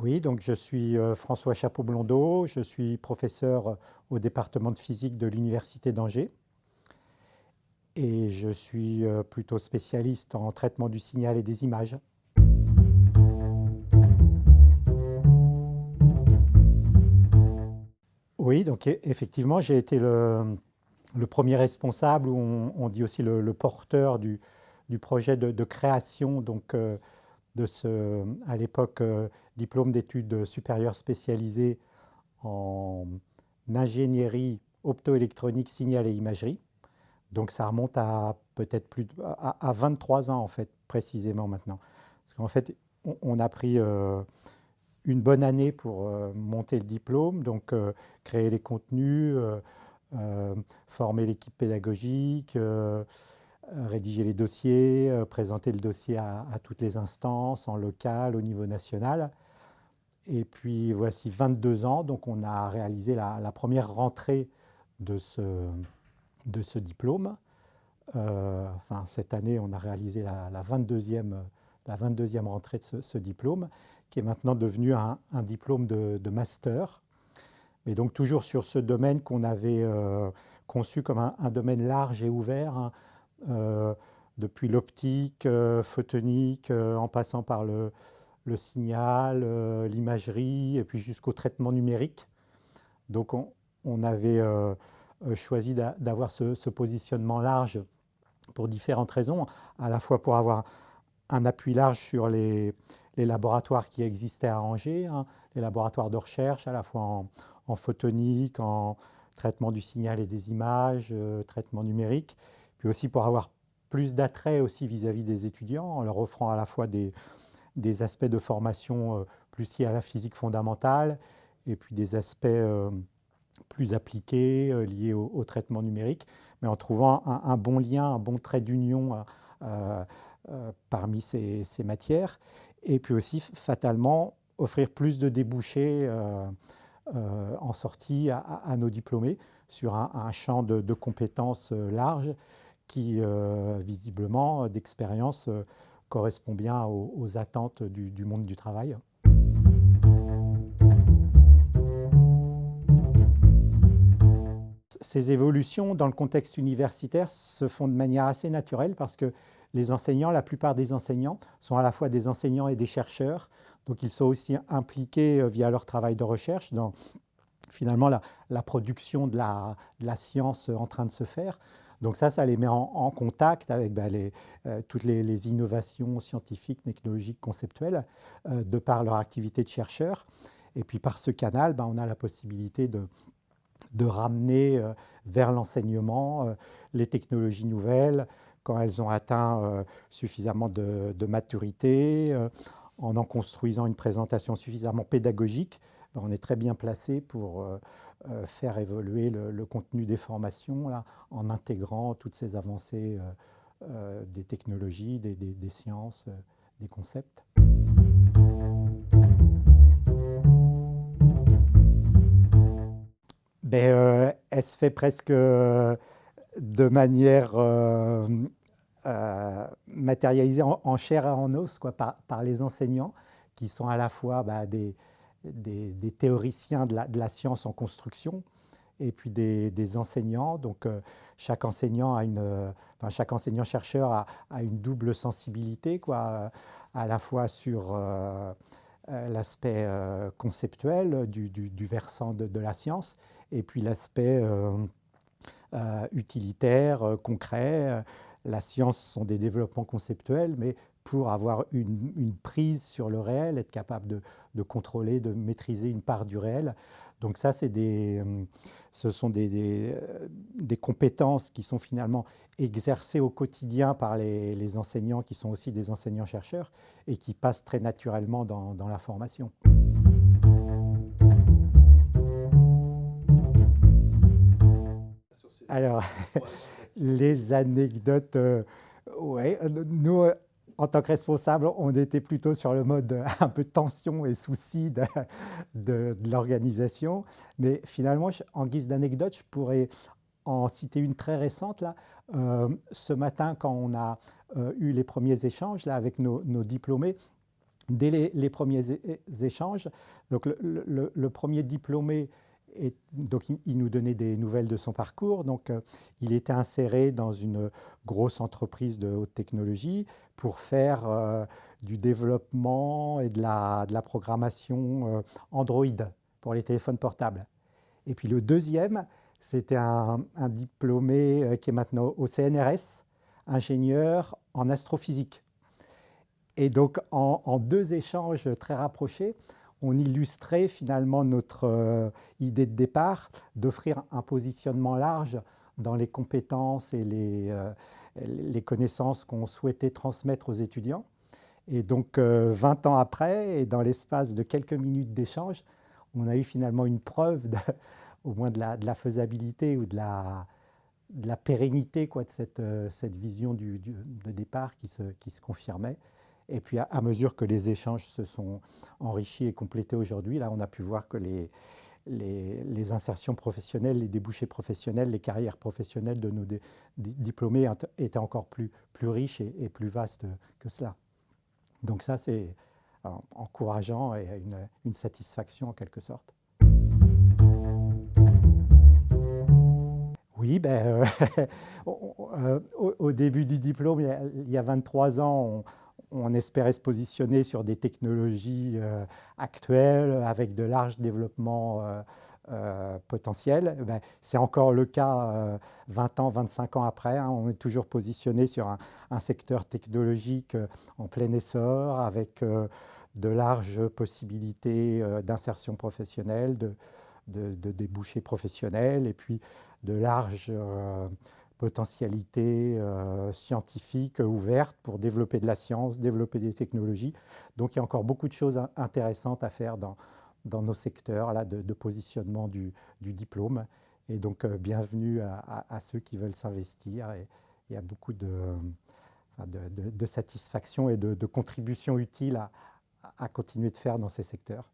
Oui, donc je suis François Chapeau-Blondeau, je suis professeur au département de physique de l'Université d'Angers et je suis plutôt spécialiste en traitement du signal et des images. Oui, donc effectivement, j'ai été le premier responsable, ou on dit aussi le porteur du projet de création de à l'époque, diplôme d'études supérieures spécialisées en ingénierie optoélectronique, signal et imagerie. Donc ça remonte à peut-être à 23 ans en fait, précisément maintenant. Parce qu'en fait, on a pris une bonne année pour monter le diplôme, donc créer les contenus, euh, former l'équipe pédagogique, rédiger les dossiers, présenter le dossier à toutes les instances, en local, au niveau national. Et puis voici 22 ans, donc on a réalisé la première rentrée de de ce diplôme. Enfin, cette année, on a réalisé la 22e rentrée de ce diplôme, qui est maintenant devenu un diplôme de master. Mais donc toujours sur ce domaine qu'on avait conçu comme un domaine large et ouvert, hein, euh, depuis l'optique, photonique, en passant par le signal, l'imagerie, et puis jusqu'au traitement numérique. Donc on avait choisi d'avoir ce positionnement large pour différentes raisons, à la fois pour avoir un appui large sur les laboratoires qui existaient à Angers, hein, les laboratoires de recherche, à la fois en photonique, en traitement du signal et des images, traitement numérique, puis aussi pour avoir plus d'attrait aussi vis-à-vis des étudiants, en leur offrant à la fois des aspects de formation plus liés à la physique fondamentale, et puis des aspects plus appliqués, liés au traitement numérique, mais en trouvant un bon lien, un bon trait d'union parmi ces matières, et puis aussi fatalement offrir plus de débouchés en sortie à nos diplômés sur un champ de compétences large qui, visiblement, d'expérience, correspond bien aux attentes du monde du travail. Ces évolutions dans le contexte universitaire se font de manière assez naturelle parce que les enseignants, la plupart des enseignants, sont à la fois des enseignants et des chercheurs. Donc ils sont aussi impliqués via leur travail de recherche dans finalement la production de la science en train de se faire. Donc ça les met en contact avec toutes les innovations scientifiques, technologiques, conceptuelles, de par leur activité de chercheur. Et puis par ce canal, on a la possibilité de ramener vers l'enseignement les technologies nouvelles quand elles ont atteint suffisamment de maturité, en construisant une présentation suffisamment pédagogique. On est très bien placé pour faire évoluer le contenu des formations là, en intégrant toutes ces avancées des technologies, des sciences, des concepts. Elle se fait presque de manière matérialisée en chair et en os quoi, par les enseignants qui sont à la fois des théoriciens de la science en construction et puis des enseignants. Donc chaque enseignant chaque enseignant-chercheur a une double sensibilité, quoi, à la fois sur l'aspect conceptuel du versant de la science, et puis l'aspect utilitaire, concret. La science sont des développements conceptuels, mais pour avoir une prise sur le réel, être capable de contrôler, de maîtriser une part du réel. Donc ça, ce sont des compétences qui sont finalement exercées au quotidien par les enseignants, qui sont aussi des enseignants-chercheurs, et qui passent très naturellement dans la formation. Alors, les anecdotes, ouais, nous, en tant que responsables, on était plutôt sur le mode un peu tension et souci de l'organisation. Mais finalement, en guise d'anecdote, je pourrais en citer une très récente. Là. Ce matin, quand on a eu les premiers échanges là, avec nos diplômés, dès les premiers échanges. Donc le premier diplômé, donc il nous donnait des nouvelles de son parcours. Donc il était inséré dans une grosse entreprise de haute technologie pour faire du développement et de la programmation Android pour les téléphones portables. Et puis le deuxième, c'était un diplômé qui est maintenant au CNRS, ingénieur en astrophysique. Et donc, en deux échanges très rapprochés, on illustrait finalement notre idée de départ d'offrir un positionnement large dans les compétences et les connaissances qu'on souhaitait transmettre aux étudiants. Et donc, 20 ans après, et dans l'espace de quelques minutes d'échange, on a eu finalement une preuve, au moins de la faisabilité ou de la pérennité quoi, de cette vision de départ qui se confirmait. Et puis à mesure que les échanges se sont enrichis et complétés aujourd'hui, là on a pu voir que les insertions professionnelles, les débouchés professionnels, les carrières professionnelles de nos diplômés étaient encore plus riches et plus vastes que cela. Donc ça c'est encourageant et une satisfaction en quelque sorte. Oui, ben, au début du diplôme, il y a 23 ans, on espérait se positionner sur des technologies actuelles avec de larges développements potentiels. Ben, c'est encore le cas 20 ans, 25 ans après. Hein, on est toujours positionné sur un secteur technologique en plein essor avec de larges possibilités d'insertion professionnelle, de débouchés professionnels et puis de larges potentialités scientifiques ouvertes pour développer de la science, développer des technologies. Donc il y a encore beaucoup de choses intéressantes à faire dans nos secteurs là, de positionnement du diplôme. Et donc bienvenue à ceux qui veulent s'investir. Et il y a beaucoup de satisfaction et de contributions utiles à continuer de faire dans ces secteurs.